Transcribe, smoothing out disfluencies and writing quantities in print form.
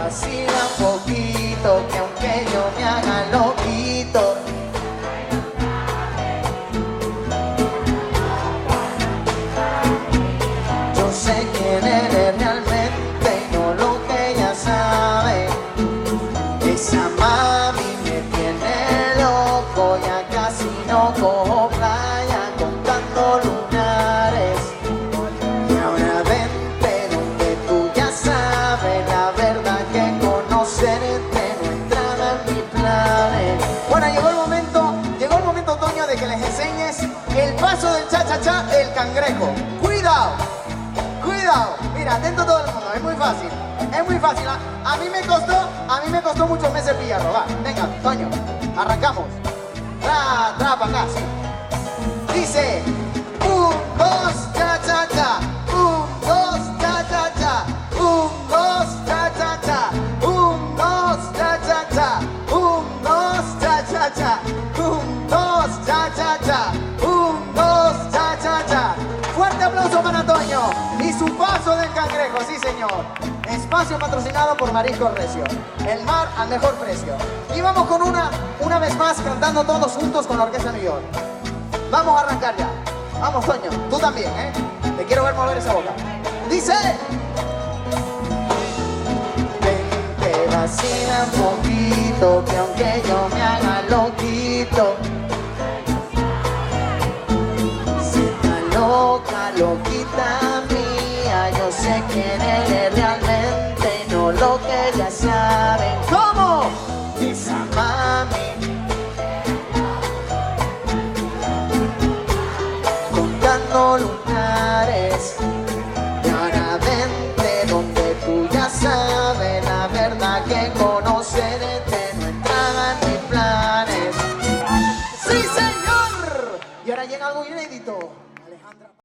vacila un poquito, que aunque yo me haga loquito, yo sé quién eres realmente y no lo que ella sabe. Esa mami me tiene loco, ya casi no cojo playa contando lunares. Y ahora vente donde tú ya sabes, la verdad que conocerte no entraba en mis planes. Bueno, llegó el momento, Toño, de que les enseñes el paso del cha-cha-cha del cangrejo. ¡Cuidado! ¡Cuidado! Mira, atento todo el mundo, es muy fácil. Es muy fácil. A mí me costó muchos meses pillarlo. Va, venga, Toño, arrancamos. Tra, para acá, sí. Dice: 1, 2, cha, cha, cha. 1, 2, cha, cha, cha. 1, 2, cha, cha, cha. 1, 2, cha, cha, cha. 1, 2, cha, cha, cha. 1, 2, cha, cha, cha. 1, 2, cha, cha, cha. Fuerte aplauso para Toño y su paso del cangrejo, sí señor. Espacio patrocinado por Marisco Recio. El mar al mejor precio. Y vamos con una vez más cantando todos juntos con la Orquesta New York. Vamos a arrancar ya. Vamos, Toño, tú también, ¿eh? Te quiero ver mover esa boca. Dice: ven, que vacila un poquito, que aunque yo me haga loquito, si está loca, loquita mía, yo sé quién eres realmente, no lo que ya saben. ¿Cómo? Esa mami contando lunares. Y ahora vente donde tú ya sabes, la verdad que conocerte no entraba en mis planes. ¡Sí, señor! Y ahora llega algo inédito.